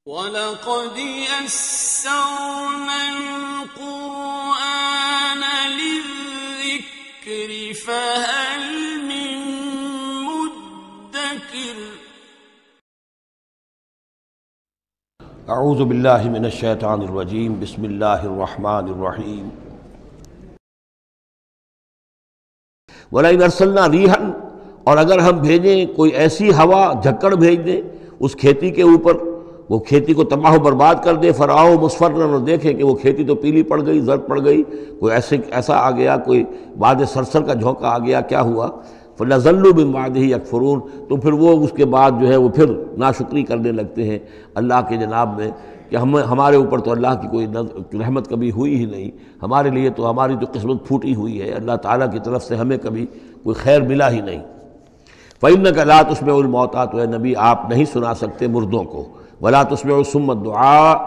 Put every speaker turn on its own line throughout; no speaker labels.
وَلَقَدْ يَسَّرْنَا الْقُرْآنَ لِلذِّكْرِ فَهَلْ مِن مُّدَّكِرٍ
اعوذ باللہ من الشیطان الرجیم بسم اللہ الرحمن الرحیم وَلَئِنْ أَرْسَلْنَا رِيحًا، اور اگر ہم بھیجیں کوئی ایسی ہوا جھکڑ بھیج دیں اس کھیتی کے اوپر، وہ کھیتی کو تباہ و برباد کر دے، فراؤ مصفرا، اور دیکھیں کہ وہ کھیتی تو پیلی پڑ گئی، زرد پڑ گئی، کوئی ایسا آ گیا، کوئی باد سرسر کا جھونکا آ گیا، کیا ہوا؟ فَلَظَلُّوا مِن بَعْدِهِ يَكْفُرُونَ، تو پھر وہ اس کے بعد جو ہے وہ پھر ناشکری کرنے لگتے ہیں اللہ کے جناب میں کہ ہمارے اوپر تو اللہ کی کوئی رحمت کبھی ہوئی ہی نہیں، ہمارے لیے تو ہماری تو قسمت پھوٹی ہوئی ہے، اللہ تعالیٰ کی طرف سے ہمیں کبھی کوئی خیر ملا ہی نہیں۔ فَإِنَّكَ لَا تُسْمِعُ الْمَوْتَىٰ، تو اے نبی آپ نہیں سنا سکتے مردوں کو، وَلَا تُسْمِعُ الصُّمَّ الدُّعَاءَ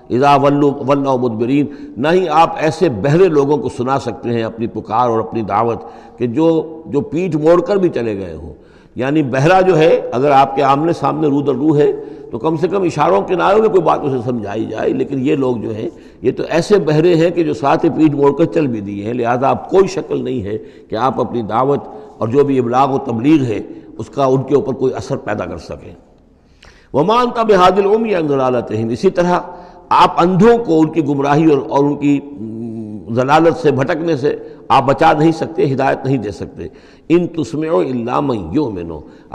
اِذَا وَلَّوْا مُدْبِرِينَ، نہ ہی آپ ایسے بہرے لوگوں کو سنا سکتے ہیں اپنی پکار اور اپنی دعوت کہ جو پیٹھ موڑ کر بھی چلے گئے ہوں۔ یعنی بہرا جو ہے اگر آپ کے آمنے سامنے رو در رو ہے تو کم سے کم اشاروں کے نائوں میں کوئی بات اسے سمجھائی جائے، لیکن یہ لوگ جو ہیں یہ تو ایسے بہرے ہیں کہ جو ساتھ پیٹھ موڑ کر چل بھی دیے ہیں، لہذا اب کوئی شکل نہیں ہے کہ آپ اپنی دعوت اور جو بھی ابلاغ و تبلیغ ہے اس کا ان کے اوپر کوئی اثر پیدا کر سکیں۔ وَمَا أَنْتَ بِهَادِ الْعُمْيِ عَنْ ضَلَالَتِهِمْ، اسی طرح آپ اندھوں کو ان کی گمراہی اور ان کی ضلالت سے، بھٹکنے سے آپ بچا نہیں سکتے، ہدایت نہیں دے سکتے۔ ان تسمعوا الا من یؤمن،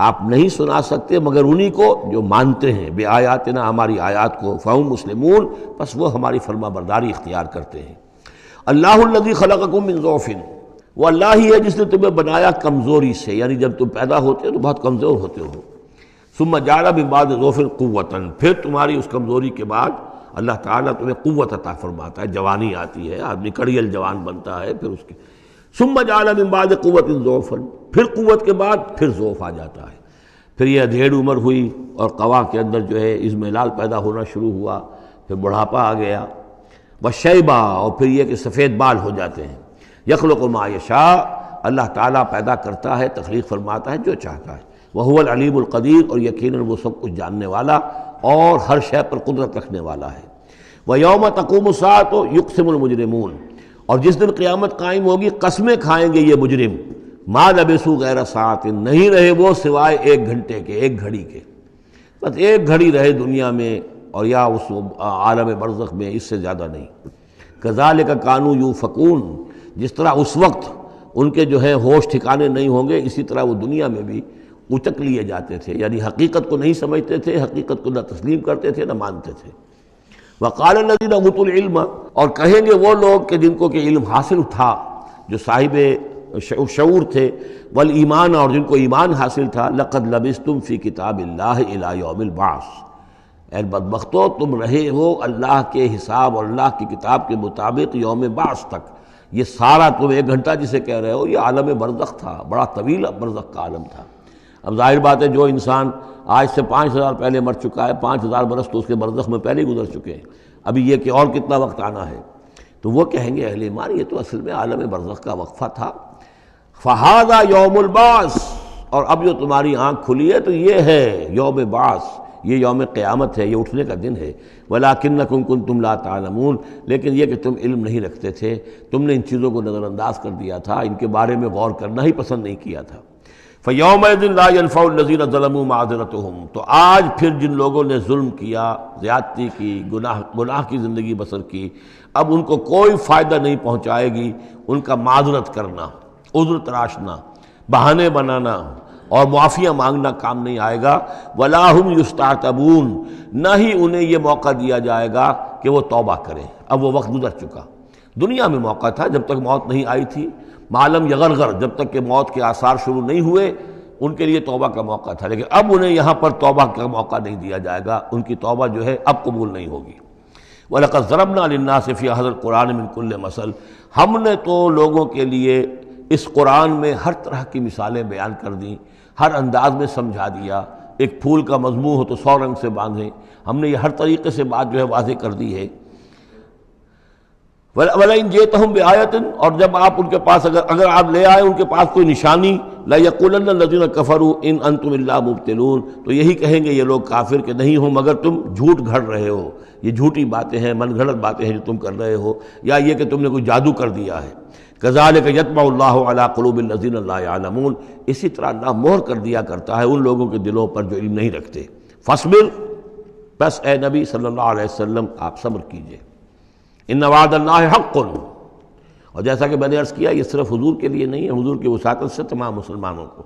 آپ نہیں سنا سکتے مگر انہی کو جو مانتے ہیں، بآیاتنا، ہماری آیات کو، فہم مسلمون، بس وہ ہماری فرما برداری اختیار کرتے ہیں۔ اللہ الذی خلقکم من ضعف، وہ اللہ ہی ہے جس نے تمہیں بنایا کمزوری سے، یعنی جب تم پیدا ہوتے ہو تو بہت کمزور ہوتے ہو، ثم جعل من بعد ضعف قوۃ، پھر تمہاری اس کمزوری کے بعد اللہ تعالیٰ تمہیں قوت عطا فرماتا ہے، جوانی آتی ہے، آدمی کڑیل جوان بنتا ہے، پھر اس کے ثم جعل من بعد قوۃ ضعفا، پھر قوت کے بعد پھر ضعف آ جاتا ہے، پھر یہ ادھیڑ عمر ہوئی اور قوا کے اندر جو ہے اضمحلال پیدا ہونا شروع ہوا، پھر بڑھاپا آ گیا، وشیبہ، اور پھر یہ کہ سفید بال ہو جاتے ہیں۔ یخلق ما یشاء، اللہ تعالیٰ پیدا کرتا ہے، تخلیق فرماتا ہے جو چاہتا ہے، وہو العلیم القدیر، اور یقیناً وہ سب کچھ جاننے والا اور ہر شے پر قدرت رکھنے والا ہے۔ وَيَوْمَ تَقُومُ السَّاعَةُ يُقْسِمُ الْمُجْرِمُونَ، اور جس دن قیامت قائم ہوگی قسمیں کھائیں گے یہ مجرم، ما لبثوا غیر ساعۃ، نہیں رہے وہ سوائے ایک گھنٹے کے، ایک گھڑی کے، بس ایک گھڑی رہے دنیا میں اور یا اس عالم برزخ میں، اس سے زیادہ نہیں۔ کذالک کانوا یؤفکون، جس طرح اس وقت ان کے جو ہے ہوش ٹھکانے نہیں ہوں گے، اسی طرح وہ دنیا میں بھی اچک لیے جاتے تھے، یعنی حقیقت کو نہیں سمجھتے تھے، حقیقت کو نہ تسلیم کرتے تھے نہ مانتے تھے۔ وقال الذین اوتوا العلم، اور کہیں گے وہ لوگ کہ جن کو کہ علم حاصل تھا، جو صاحب شعور تھے، والایمان، اور جن کو ایمان حاصل تھا، لقد لبثتم فی کتاب اللہ الی یوم البعث، اے بدبختو تم رہے ہو اللہ کے حساب اور اللہ کی کتاب کے مطابق یوم بعث تک۔ یہ سارا تم ایک گھنٹہ جسے کہہ رہے ہو یہ عالم برزخ تھا، بڑا طویل برزخ کا عالم تھا۔ اب ظاہر بات ہے جو انسان آج سے 5000 پہلے مر چکا ہے، 5000 برس تو اس کے برزخ میں پہلے ہی گزر چکے ہیں، ابھی یہ کہ اور کتنا وقت آنا ہے، تو وہ کہیں گے اہل ایمان یہ تو اصل میں عالم برزخ کا وقفہ تھا۔ فہذا یوم البعث، اور اب جو تمہاری آنکھ کھلی ہے تو یہ ہے یوم بعث، یہ یوم قیامت ہے، یہ اٹھنے کا دن ہے۔ ولکنکم کنتم لا تعلمون، لیکن یہ کہ تم علم نہیں رکھتے تھے، تم نے ان چیزوں کو نظر انداز کر دیا تھا، ان کے بارے میں غور کرنا ہی پسند نہیں کیا تھا۔ فَيَوْمَئِذٍ لَا يَنْفَعُ الَّذِينَ ظَلَمُوا مَعْذِرَتُهُمْ، تو آج پھر جن لوگوں نے ظلم کیا، زیادتی کی، گناہ کی زندگی بسر کی، اب ان کو کوئی فائدہ نہیں پہنچائے گی ان کا معذرت کرنا، عذر تراشنا، بہانے بنانا اور معافیاں مانگنا کام نہیں آئے گا۔ وَلَا هُمْ يُسْتَعْتَبُونَ، نہ ہی انہیں یہ موقع دیا جائے گا کہ وہ توبہ کریں، اب وہ وقت گزر چکا۔ دنیا میں موقع تھا جب تک موت نہیں آئی تھی، معلم یغرغر، جب تک کہ موت کے آثار شروع نہیں ہوئے ان کے لیے توبہ کا موقع تھا، لیکن اب انہیں یہاں پر توبہ کا موقع نہیں دیا جائے گا، ان کی توبہ جو ہے اب قبول نہیں ہوگی۔ وَلَقَدْ ضَرَبْنَا لِلنَّاسِ فِي هَذَا الْقُرْآنِ مِنْ كُلِّ مَثَلٍ، ہم نے تو لوگوں کے لیے اس قرآن میں ہر طرح کی مثالیں بیان کر دیں، ہر انداز میں سمجھا دیا۔ ایک پھول کا مضمون ہو تو 100 رنگ سے باندھیں، ہم نے یہ ہر طریقے سے بات جو ہے واضح کر دی ہے۔ وَلَئِن جِئْتَهُم بِآيَةٍ، اور جب آپ ان کے پاس اگر آپ لے آئے ان کے پاس کوئی نشانی، لَيَقُولَنَّ الَّذِينَ كَفَرُوا إِنْ أَنْتُمْ إِلَّا مُبْطِلُونَ، تو یہی کہیں گے یہ لوگ کافر کہ نہیں ہو مگر تم جھوٹ گھڑ رہے ہو، یہ جھوٹی باتیں ہیں، من گھڑت باتیں ہیں جو تم کر رہے ہو، یا یہ کہ تم نے کوئی جادو کر دیا ہے۔ كَذَلِكَ يَطْبَعُ اللَّهُ عَلَىٰ قُلُوبِ الَّذِينَ لَا يَعْلَمُونَ، اسی طرح اللہ مہر کر دیا کرتا ہے ان لوگوں کے دلوں پر جو علم نہیں رکھتے۔ فَاصْبِرْ، بس اے نبی صلی اللہ علیہ وسلم آپ صبر کیجئے۔ ان وعد اللہ حق، اور جیسا کہ میں نے عرض کیا یہ صرف حضور کے لیے نہیں ہے، حضور کی وساطت سے تمام مسلمانوں کو۔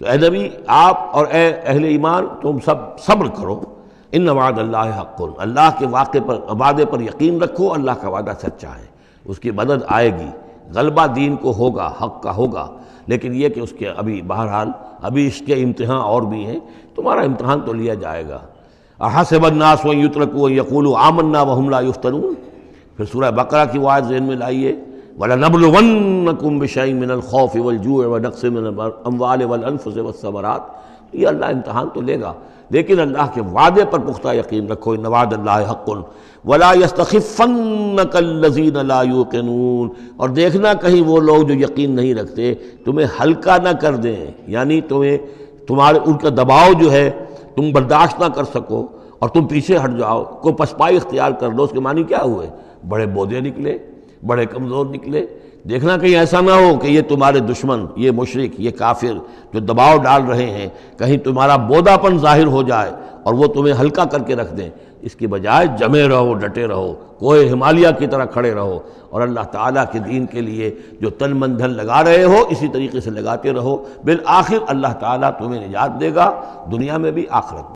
تو اے نبی آپ اور اے اہل ایمان تم سب صبر کرو۔ ان وعد اللہ حق، اللہ کے وعدے پر یقین رکھو، اللہ کا وعدہ سچا ہے، اس کی مدد آئے گی، غلبہ دین کو ہوگا، حق کا ہوگا، لیکن یہ کہ اس کے ابھی بہرحال ابھی اس کے امتحان اور بھی ہیں، تمہارا امتحان تو لیا جائے گا۔ احسب الناس ان یترکوا ان یقولوا آمنا وهم لا یفتنون، پھر سورہ بقرہ کی وہ آیت ذہن میں لائیے، وَلَنَبْلُوَنَّكُمْ بِشَيْءٍ مِّنَ الْخَوْفِ وَالْجُوعِ وَنَقْصٍ مِّنَ الْأَمْوَالِ وَالْأَنفُسِ وَالثَّمَرَاتِ، یہ اللہ امتحان تو لے گا، لیکن اللہ کے وعدے پر پختہ یقین رکھو۔ ان وعد اللہ حق وَلَا يَسْتَخِفَّنَّكَ الَّذِينَ لَا يُوقِنُونَ، اور دیکھنا کہیں وہ لوگ جو یقین نہیں رکھتے تمہیں ہلکا نہ کر دیں، یعنی تمہارے ان کا دباؤ جو ہے تم برداشت نہ کر سکو اور تم پیچھے ہٹ جاؤ، کوئی پسپائی اختیار کر لو، اس کے معنی کیا ہوئے؟ بڑے بودے نکلے، بڑے کمزور نکلے۔ دیکھنا کہیں ایسا نہ ہو کہ یہ تمہارے دشمن، یہ مشرک، یہ کافر جو دباؤ ڈال رہے ہیں، کہیں تمہارا بودا پن ظاہر ہو جائے اور وہ تمہیں ہلکا کر کے رکھ دیں۔ اس کی بجائے جمے رہو، ڈٹے رہو، کوہ ہمالیہ کی طرح کھڑے رہو، اور اللہ تعالیٰ کے دین کے لیے جو تن من دھن لگا رہے ہو اسی طریقے سے لگاتے رہو۔ بالآخر اللہ تعالیٰ تمہیں نجات دے گا، دنیا میں بھی آخرت میں۔